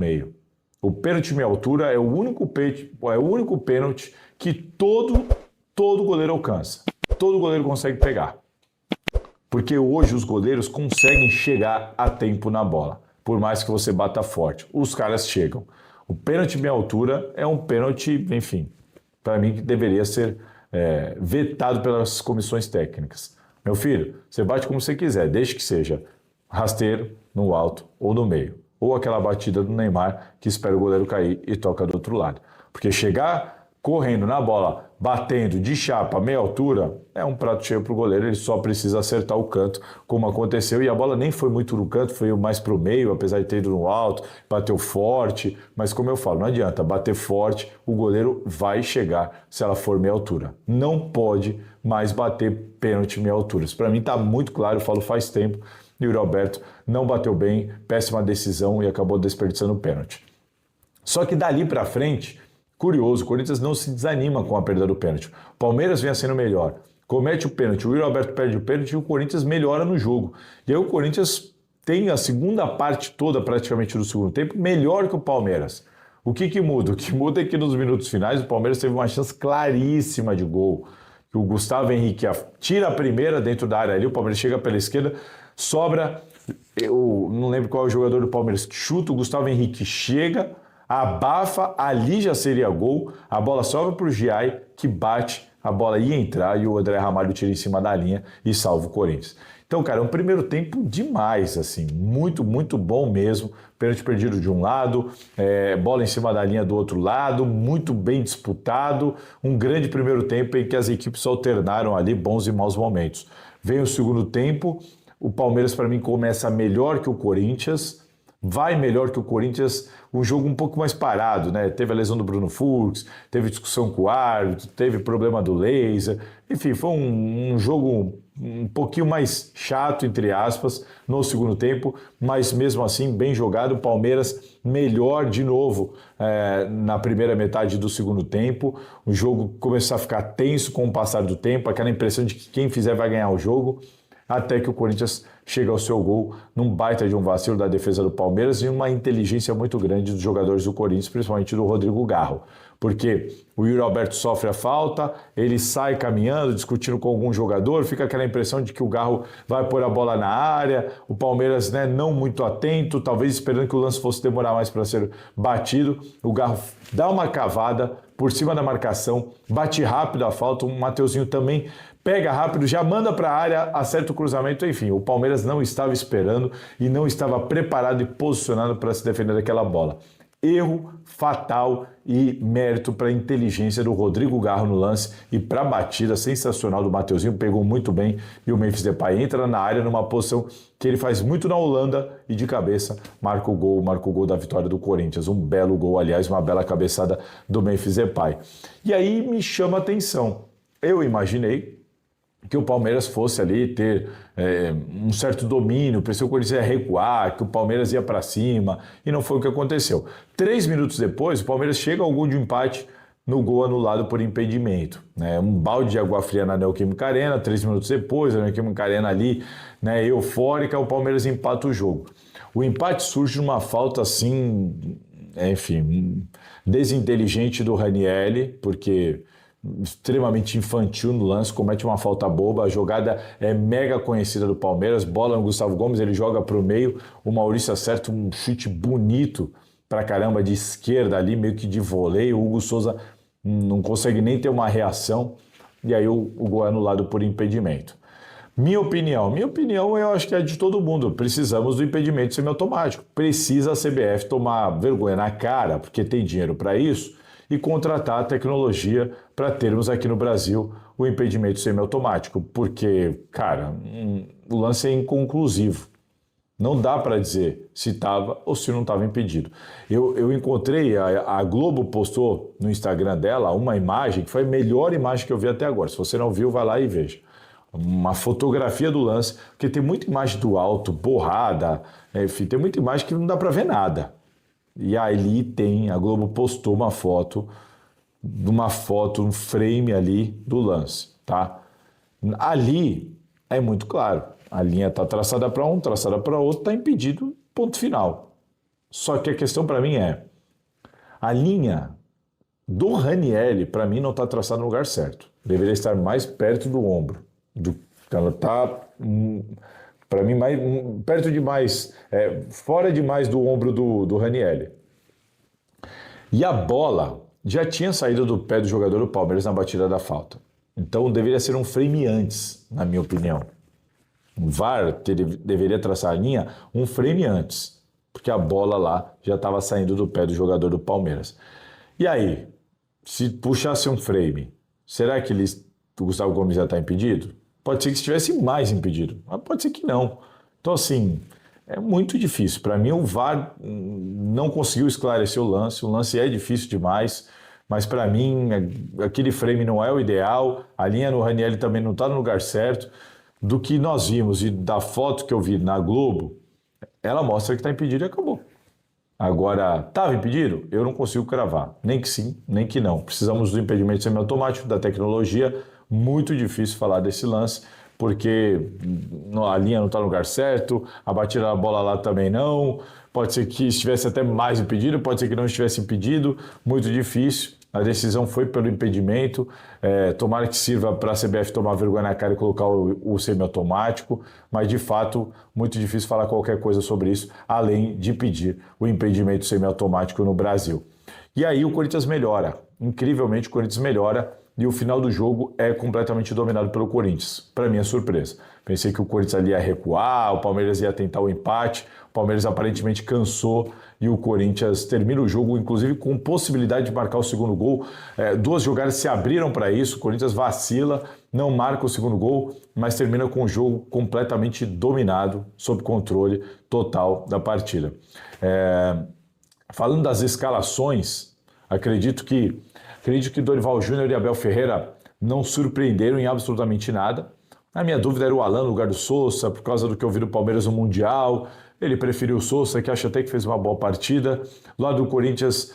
meio. O pênalti meia altura é o único pênalti que todo goleiro alcança. Todo goleiro consegue pegar. Porque hoje os goleiros conseguem chegar a tempo na bola. Por mais que você bata forte. Os caras chegam. O pênalti meia altura é um pênalti, enfim, para mim que deveria ser vetado pelas comissões técnicas. Meu filho, você bate como você quiser, desde que seja rasteiro, no alto ou no meio. Ou aquela batida do Neymar que espera o goleiro cair e toca do outro lado. Porque chegar correndo na bola, batendo de chapa, meia altura, é um prato cheio para o goleiro, ele só precisa acertar o canto, como aconteceu, e a bola nem foi muito no canto, foi mais para o meio, apesar de ter ido no alto, bateu forte, mas como eu falo, não adianta, bater forte, o goleiro vai chegar se ela for meia altura. Não pode mais bater pênalti meia altura. Isso para mim está muito claro, eu falo faz tempo, e o Roberto não bateu bem, péssima decisão e acabou desperdiçando o pênalti. Só que dali para frente, curioso, o Corinthians não se desanima com a perda do pênalti. O Palmeiras vem sendo melhor, comete o pênalti, o Yuri Alberto perde o pênalti e o Corinthians melhora no jogo. E aí o Corinthians tem a segunda parte toda praticamente do segundo tempo melhor que o Palmeiras. O que muda? O que muda é que nos minutos finais o Palmeiras teve uma chance claríssima de gol. Que o Gustavo Henrique tira a primeira dentro da área ali, o Palmeiras chega pela esquerda, sobra, eu não lembro qual é o jogador do Palmeiras que chuta, o Gustavo Henrique chega, abafa, ali já seria gol, a bola sobra para o Giai, que bate, a bola ia entrar e o André Ramalho tira em cima da linha e salva o Corinthians. Então, cara, é um primeiro tempo demais, assim, muito, muito bom mesmo, pênalti perdido de um lado, bola em cima da linha do outro lado, muito bem disputado, um grande primeiro tempo em que as equipes alternaram ali bons e maus momentos. Vem o segundo tempo, o Palmeiras para mim começa melhor que o Corinthians, vai melhor que o Corinthians, um jogo um pouco mais parado, né? Teve a lesão do Bruno Fux, teve discussão com o árbitro, teve problema do laser, enfim, foi um jogo um pouquinho mais chato, entre aspas, no segundo tempo, mas mesmo assim bem jogado, o Palmeiras melhor de novo na primeira metade do segundo tempo, o jogo começou a ficar tenso com o passar do tempo, aquela impressão de que quem fizer vai ganhar o jogo, até que o Corinthians chega ao seu gol num baita de um vacilo da defesa do Palmeiras e uma inteligência muito grande dos jogadores do Corinthians, principalmente do Rodrigo Garro. Porque o Yuri Alberto sofre a falta, ele sai caminhando, discutindo com algum jogador, fica aquela impressão de que o Garro vai pôr a bola na área, o Palmeiras não muito atento, talvez esperando que o lance fosse demorar mais para ser batido, o Garro dá uma cavada por cima da marcação, bate rápido a falta, o Mateuzinho também pega rápido, já manda para a área, acerta o cruzamento, enfim, o Palmeiras não estava esperando e não estava preparado e posicionado para se defender daquela bola. Erro fatal e mérito para a inteligência do Rodrigo Garro no lance e para a batida sensacional do Mateuzinho, pegou muito bem e o Memphis Depay entra na área numa posição que ele faz muito na Holanda e de cabeça marca o gol da vitória do Corinthians. Um belo gol, aliás, uma bela cabeçada do Memphis Depay. E aí me chama a atenção, eu imaginei que o Palmeiras fosse ali ter um certo domínio, pensei que o Corinthians ia recuar, que o Palmeiras ia para cima, e não foi o que aconteceu. 3 minutos depois, o Palmeiras chega ao gol de empate no gol anulado por impedimento. Um balde de água fria na Neoquímica Arena, 3 minutos depois, a Neoquímica Arena ali, eufórica, o Palmeiras empata o jogo. O empate surge numa falta assim, enfim, desinteligente do Ranieri, porque extremamente infantil no lance, comete uma falta boba, a jogada é mega conhecida do Palmeiras, bola no Gustavo Gomes, ele joga para o meio, o Maurício acerta um chute bonito pra caramba de esquerda ali, meio que de voleio, o Hugo Souza não consegue nem ter uma reação, e aí o gol é anulado por impedimento. Minha opinião eu acho que é de todo mundo, precisamos do impedimento semiautomático, precisa a CBF tomar vergonha na cara, porque tem dinheiro para isso, e contratar a tecnologia para termos aqui no Brasil o impedimento semiautomático, porque, cara, o lance é inconclusivo. Não dá para dizer se estava ou se não estava impedido. Eu encontrei, a Globo postou no Instagram dela uma imagem, que foi a melhor imagem que eu vi até agora. Se você não viu, vai lá e veja. Uma fotografia do lance, porque tem muita imagem do alto, borrada, enfim, tem muita imagem que não dá para ver nada. E ali a Globo postou uma foto, um frame ali do lance, tá? Ali é muito claro, a linha está traçada para um, traçada para outro, está impedido, ponto final. Só que a questão para mim é, a linha do Ranieri, para mim, não está traçada no lugar certo. Deveria estar mais perto do ombro. Ela está, para mim, perto demais, fora demais do ombro do Ranieri. E a bola já tinha saído do pé do jogador do Palmeiras na batida da falta. Então deveria ser um frame antes, na minha opinião. O VAR deveria traçar a linha um frame antes, porque a bola lá já estava saindo do pé do jogador do Palmeiras. E aí, se puxasse um frame, será que o Gustavo Gomes já está impedido? Pode ser que estivesse mais impedido, mas pode ser que não. Então, assim, é muito difícil. Para mim, o VAR não conseguiu esclarecer o lance é difícil demais, mas para mim, aquele frame não é o ideal, a linha no Ranieri também não está no lugar certo. Do que nós vimos e da foto que eu vi na Globo, ela mostra que está impedido e acabou. Agora, estava impedido? Eu não consigo cravar. Nem que sim, nem que não. Precisamos do impedimento semiautomático, da tecnologia. Muito difícil falar desse lance, porque a linha não está no lugar certo, a batida da bola lá também não. Pode ser que estivesse até mais impedido, pode ser que não estivesse impedido. Muito difícil. A decisão foi pelo impedimento, tomara que sirva para a CBF tomar vergonha na cara e colocar o semiautomático, mas de fato, muito difícil falar qualquer coisa sobre isso, além de pedir o impedimento semiautomático no Brasil. E aí o Corinthians melhora, incrivelmente o Corinthians melhora, e o final do jogo é completamente dominado pelo Corinthians, para minha surpresa. Pensei que o Corinthians ali ia recuar, o Palmeiras ia tentar o empate, o Palmeiras aparentemente cansou e o Corinthians termina o jogo, inclusive com possibilidade de marcar o segundo gol. Duas jogadas se abriram para isso, o Corinthians vacila, não marca o segundo gol, mas termina com o jogo completamente dominado, sob controle total da partida. Falando das escalações, acredito que Dorival Júnior e Abel Ferreira não surpreenderam em absolutamente nada. A minha dúvida era o Alan no lugar do Sousa, por causa do que eu vi do Palmeiras no Mundial. Ele preferiu o Sousa, que acho até que fez uma boa partida. Do lado do Corinthians,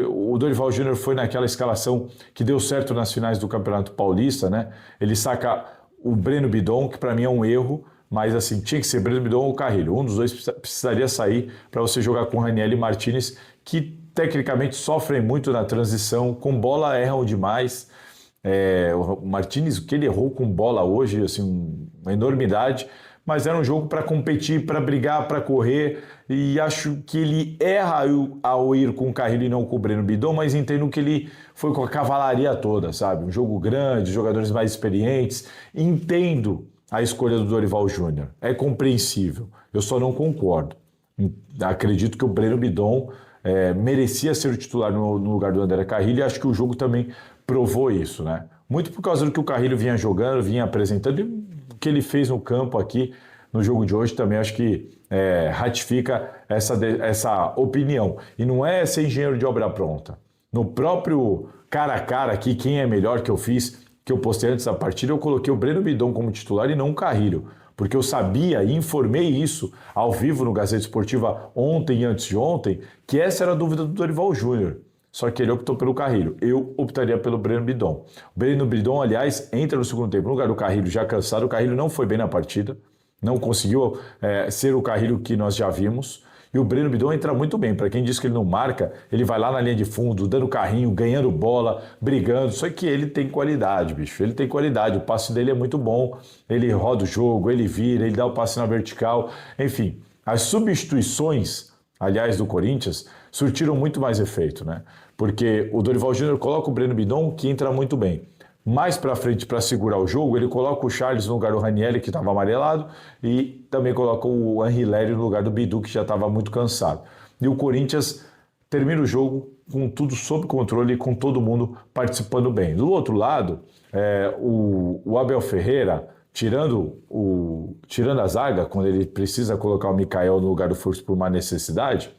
o Dorival Júnior foi naquela escalação que deu certo nas finais do Campeonato Paulista, né? Ele saca o Breno Bidon, que para mim é um erro, mas assim, tinha que ser Breno Bidon ou Carrilho. Um dos dois precisaria sair para você jogar com Ranieri e Martinez, que tecnicamente sofrem muito na transição, com bola erram demais. O Martinez, o que ele errou com bola hoje, assim, uma enormidade, mas era um jogo para competir, para brigar, para correr, e acho que ele erra ao ir com o Carrilho e não com o Breno Bidon, mas entendo que ele foi com a cavalaria toda, sabe? Um jogo grande, jogadores mais experientes, entendo a escolha do Dorival Júnior, é compreensível, eu só não concordo. Acredito que o Breno Bidon merecia ser o titular no lugar do André Carrilho, e acho que o jogo também provou isso, né? Muito por causa do que o Carrilho vinha jogando, vinha apresentando, e o que ele fez no campo aqui no jogo de hoje também acho que ratifica essa opinião. E não é ser engenheiro de obra pronta. No próprio cara a cara aqui, quem é melhor que eu postei antes da partida, eu coloquei o Breno Bidon como titular e não o Carrilho. Porque eu sabia e informei isso ao vivo no Gazeta Esportiva ontem e antes de ontem, que essa era a dúvida do Dorival Júnior. Só que ele optou pelo Carrilho. Eu optaria pelo Breno Bidon. O Breno Bidon, aliás, entra no segundo tempo no lugar do Carrilho já cansado. O Carrilho não foi bem na partida, não conseguiu ser o Carrilho que nós já vimos. E o Breno Bidon entra muito bem. Para quem diz que ele não marca, ele vai lá na linha de fundo, dando carrinho, ganhando bola, brigando. Só que ele tem qualidade, bicho. Ele tem qualidade. O passe dele é muito bom. Ele roda o jogo, ele vira, ele dá o passe na vertical. Enfim, as substituições, aliás, do Corinthians, surtiram muito mais efeito, né? Porque o Dorival Júnior coloca o Breno Bidon, que entra muito bem. Mais para frente, para segurar o jogo, ele coloca o Charles no lugar do Ranieri, que estava amarelado, e também coloca o Henry Lério no lugar do Bidu, que já estava muito cansado. E o Corinthians termina o jogo com tudo sob controle e com todo mundo participando bem. Do outro lado, o Abel Ferreira, tirando a zaga, quando ele precisa colocar o Mikael no lugar do Fux por uma necessidade,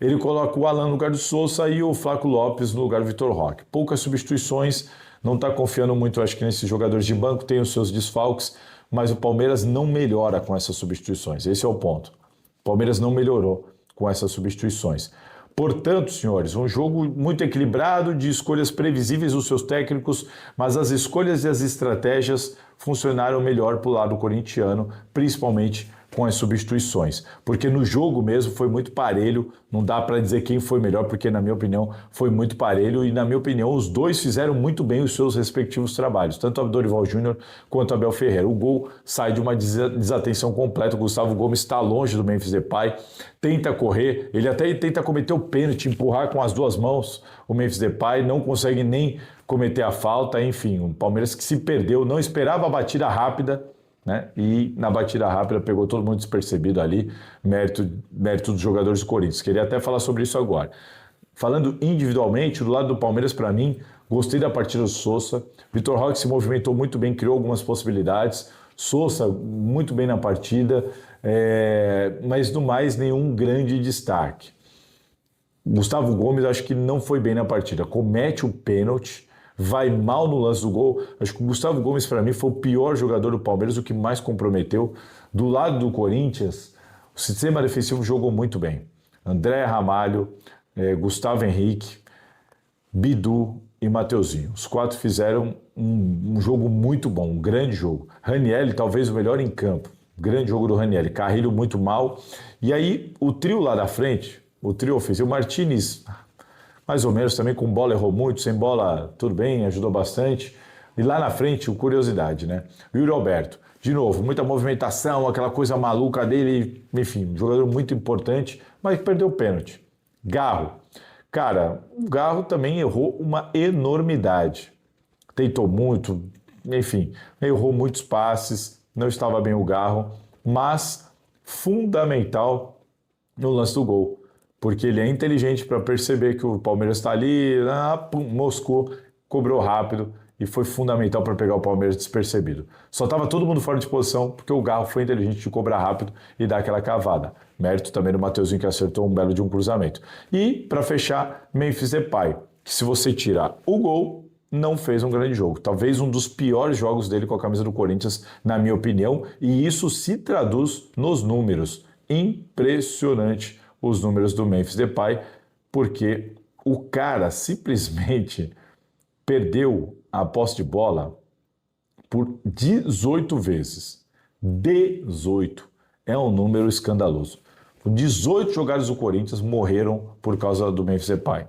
ele coloca o Alan no lugar do Sousa e o Flaco Lopes no lugar do Vitor Roque. Poucas substituições, não está confiando muito, acho que nesses jogadores de banco, tem os seus desfalques, mas o Palmeiras não melhora com essas substituições. Esse é o ponto. O Palmeiras não melhorou com essas substituições. Portanto, senhores, um jogo muito equilibrado, de escolhas previsíveis dos seus técnicos, mas as escolhas e as estratégias funcionaram melhor para o lado corintiano, principalmente com as substituições, porque no jogo mesmo foi muito parelho, não dá para dizer quem foi melhor, porque na minha opinião foi muito parelho e na minha opinião os dois fizeram muito bem os seus respectivos trabalhos, tanto o Dorival Júnior quanto o Abel Ferreira. O gol sai de uma desatenção completa, o Gustavo Gomes está longe do Memphis Depay, tenta correr, ele até tenta cometer o pênalti, empurrar com as duas mãos o Memphis Depay, não consegue nem cometer a falta, enfim, o Palmeiras que se perdeu, não esperava a batida rápida, né? E na batida rápida pegou todo mundo despercebido ali, mérito dos jogadores do Corinthians. Queria até falar sobre isso agora. Falando individualmente, do lado do Palmeiras, para mim, gostei da partida do Sousa. Vitor Roque se movimentou muito bem, criou algumas possibilidades. Sousa muito bem na partida, mas no mais nenhum grande destaque. Gustavo Gomes acho que não foi bem na partida, comete o pênalti, vai mal no lance do gol. Acho que o Gustavo Gomes, para mim, foi o pior jogador do Palmeiras, o que mais comprometeu. Do lado do Corinthians, o sistema defensivo jogou muito bem. André Ramalho, Gustavo Henrique, Bidu e Mateuzinho. Os quatro fizeram um jogo muito bom, um grande jogo. Ranieri, talvez o melhor em campo. Grande jogo do Ranieri. Carrilho muito mal. E aí, o trio lá da frente, o trio ofensivo, o Martínez, mais ou menos também, com bola errou muito, sem bola tudo bem, ajudou bastante. E lá na frente, o curiosidade, né? Yuri Alberto, de novo, muita movimentação, aquela coisa maluca dele, enfim, um jogador muito importante, mas perdeu o pênalti. Garro. Cara, o Garro também errou uma enormidade. Tentou muito, enfim, errou muitos passes, não estava bem o Garro, mas fundamental no lance do gol. Porque ele é inteligente para perceber que o Palmeiras está ali, moscou, cobrou rápido e foi fundamental para pegar o Palmeiras despercebido. Só estava todo mundo fora de posição porque o Garro foi inteligente de cobrar rápido e dar aquela cavada. Mérito também do Mateuzinho que acertou um belo de um cruzamento. E, para fechar, Memphis Depay, que se você tirar o gol, não fez um grande jogo. Talvez um dos piores jogos dele com a camisa do Corinthians, na minha opinião, e isso se traduz nos números. Impressionante os números do Memphis Depay, porque o cara simplesmente perdeu a posse de bola por 18 vezes. 18 é um número escandaloso. 18 jogadores do Corinthians morreram por causa do Memphis Depay.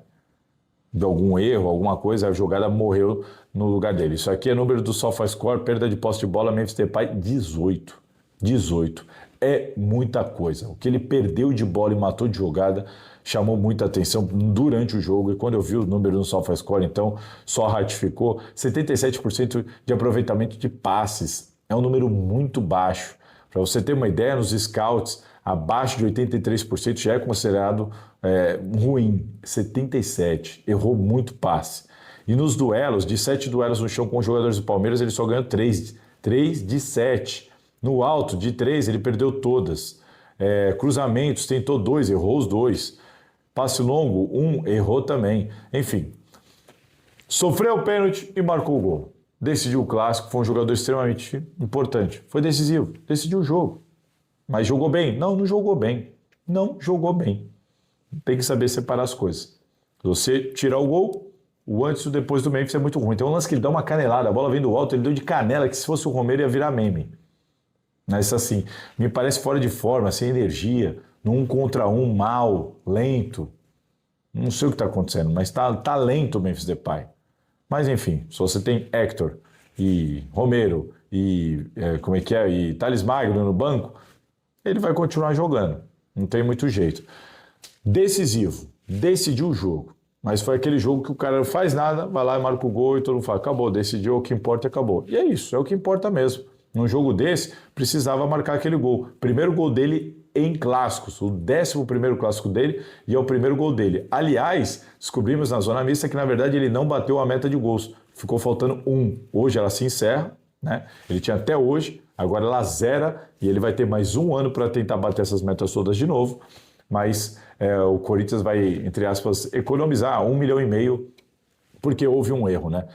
De algum erro, alguma coisa, a jogada morreu no lugar dele. Isso aqui é número do SofaScore, perda de posse de bola, Memphis Depay, 18. 18. É muita coisa. O que ele perdeu de bola e matou de jogada chamou muita atenção durante o jogo. E quando eu vi o número no SofaScore, então, só ratificou. 77% de aproveitamento de passes. É um número muito baixo. Para você ter uma ideia, nos scouts, abaixo de 83% já é considerado ruim. 77%. Errou muito passe. E nos duelos, de 7 duelos no chão com os jogadores do Palmeiras, ele só ganhou 3. 3 de 7. No alto, de 3, ele perdeu todas. Cruzamentos, tentou 2, errou os 2. Passe longo, 1, errou também. Enfim, sofreu o pênalti e marcou o gol. Decidiu o clássico, foi um jogador extremamente importante. Foi decisivo, decidiu o jogo. Mas jogou bem? Não, não jogou bem. Não jogou bem. Tem que saber separar as coisas. Se você tirar o gol, o antes e o depois do Memphis é muito ruim. Tem um lance que ele dá uma canelada, a bola vem do alto, ele deu de canela, que se fosse o Romero ia virar meme. Mas assim, me parece fora de forma, sem energia, num 1 contra 1, mal, lento. Não sei o que está acontecendo, mas tá lento o Memphis Depay. Mas enfim, se você tem Hector e Romero e e Thales Magno no banco, ele vai continuar jogando. Não tem muito jeito. Decisivo, decidiu o jogo. Mas foi aquele jogo que o cara não faz nada, vai lá e marca o gol e todo mundo fala, acabou, decidiu, o que importa acabou. E é isso, é o que importa mesmo. Num jogo desse, precisava marcar aquele gol. Primeiro gol dele em clássicos, o 11º clássico dele e é o primeiro gol dele. Aliás, descobrimos na zona mista que na verdade ele não bateu a meta de gols, ficou faltando 1. Hoje ela se encerra, né? Ele tinha até hoje, agora ela zera e ele vai ter mais um ano para tentar bater essas metas todas de novo, mas o Corinthians vai, entre aspas, economizar 1,5 milhão porque houve um erro, né?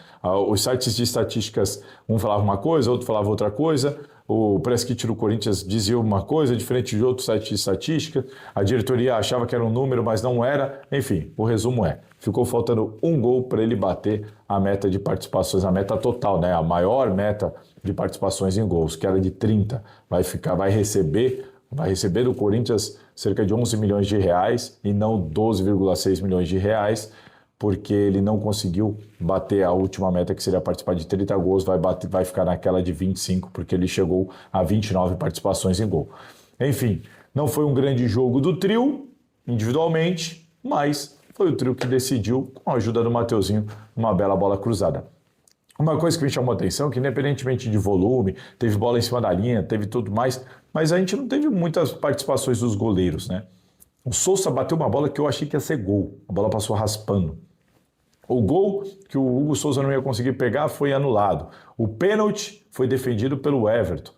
Os sites de estatísticas, um falava uma coisa, outro falava outra coisa, o press kit do Corinthians dizia uma coisa diferente de outro site de estatística, a diretoria achava que era um número, mas não era. Enfim, o resumo ficou faltando um gol para ele bater a meta de participações, a meta total, né? A maior meta de participações em gols, que era de 30, vai receber vai receber do Corinthians cerca de 11 milhões de reais e não 12,6 milhões de reais, porque ele não conseguiu bater a última meta, que seria participar de 30 gols, vai ficar naquela de 25, porque ele chegou a 29 participações em gol. Enfim, não foi um grande jogo do trio, individualmente, mas foi o trio que decidiu, com a ajuda do Mateuzinho, uma bela bola cruzada. Uma coisa que me chamou a atenção, que independentemente de volume, teve bola em cima da linha, teve tudo mais, mas a gente não teve muitas participações dos goleiros, né? O Sousa bateu uma bola que eu achei que ia ser gol, a bola passou raspando. O gol que o Hugo Souza não ia conseguir pegar foi anulado. O pênalti foi defendido pelo Everton.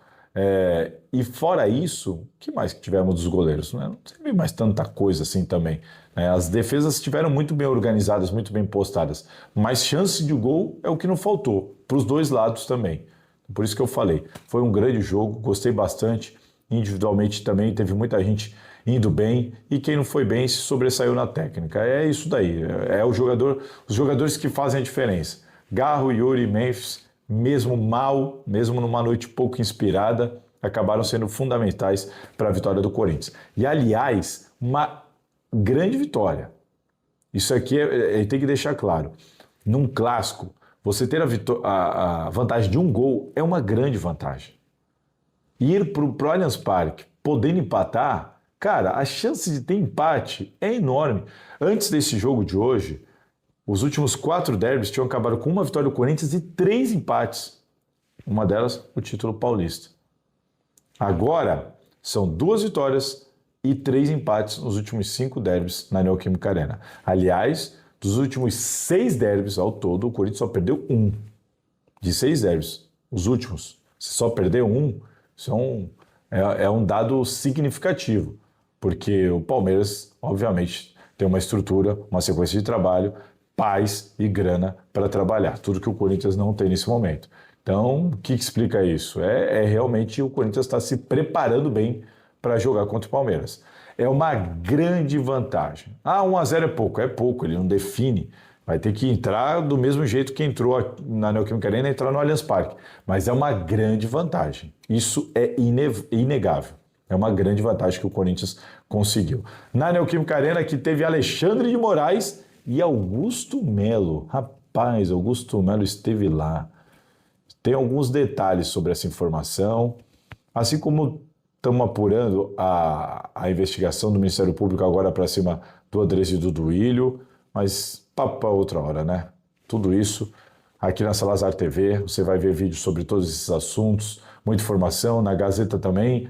E fora isso, o que mais que tivemos dos goleiros? Né? Não teve mais tanta coisa assim também. As defesas estiveram muito bem organizadas, muito bem postadas. Mas chance de gol é o que não faltou, para os dois lados também. Por isso que eu falei, foi um grande jogo, gostei bastante. Individualmente também teve muita gente indo bem, e quem não foi bem se sobressaiu na técnica. É isso daí, os jogadores que fazem a diferença. Garro, Yuri, Memphis, mesmo mal, mesmo numa noite pouco inspirada, acabaram sendo fundamentais para a vitória do Corinthians. E, aliás, uma grande vitória. Isso aqui tem que deixar claro. Num clássico, você ter a vantagem de um gol é uma grande vantagem. Ir para o Allianz Parque, podendo empatar, cara, a chance de ter empate é enorme. Antes desse jogo de hoje, os últimos 4 derbys tinham acabado com uma vitória do Corinthians e 3 empates. Uma delas, o título paulista. Agora, são 2 vitórias e 3 empates nos últimos 5 derbys na Neoquímica Arena. Aliás, dos últimos 6 derbys ao todo, o Corinthians só perdeu 1. De 6 derbys, os últimos, se só perdeu 1, isso é um dado significativo, porque o Palmeiras, obviamente, tem uma estrutura, uma sequência de trabalho, paz e grana para trabalhar, tudo que o Corinthians não tem nesse momento. Então, o que explica isso? Realmente o Corinthians está se preparando bem para jogar contra o Palmeiras. É uma grande vantagem. 1-0 é pouco, ele não define. Vai ter que entrar do mesmo jeito que entrou na Neoquímica Arena, entrar no Allianz Parque. Mas é uma grande vantagem. Isso é inegável. É uma grande vantagem que o Corinthians conseguiu. Na Neoquímica Arena, que teve Alexandre de Moraes e Augusto Melo. Rapaz, Augusto Melo esteve lá. Tem alguns detalhes sobre essa informação. Assim como estamos apurando a investigação do Ministério Público agora para cima do Andrés e do Duílio, mas papo para outra hora, né? Tudo isso aqui na Salazar TV, você vai ver vídeos sobre todos esses assuntos, muita informação, na Gazeta também,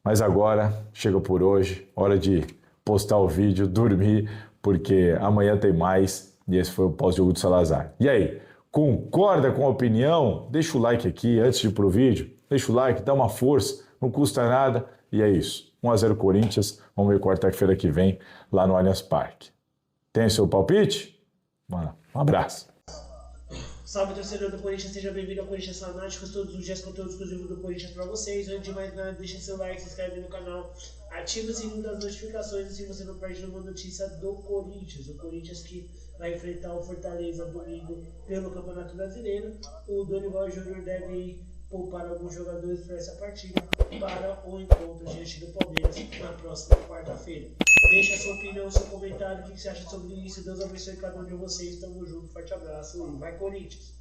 mas agora chega por hoje, hora de postar o vídeo, dormir, porque amanhã tem mais, e esse foi o pós-jogo do Salazar. E aí, concorda com a opinião? Deixa o like aqui antes de ir pro vídeo, deixa o like, dá uma força, não custa nada, e é isso. 1-0 Corinthians, vamos ver quarta-feira que vem lá no Allianz Parque. Tem seu palpite? Mano, um abraço. Salve, torcedor do Corinthians, seja bem-vindo ao Corinthians Fanáticos, todos os dias conteúdo exclusivo do Corinthians para vocês. Antes de mais nada, deixa seu like, se inscreve no canal, ativa o sininho das notificações, assim você não perde nenhuma notícia do Corinthians. O Corinthians que vai enfrentar o Fortaleza domingo pelo Campeonato Brasileiro. O Dorival Júnior deve poupar alguns jogadores para essa partida, para o encontro diante do Palmeiras na próxima quarta-feira. Deixa a sua opinião, seu comentário, o que você acha sobre isso. Deus abençoe cada um de vocês. Tamo junto, forte abraço e vai Corinthians!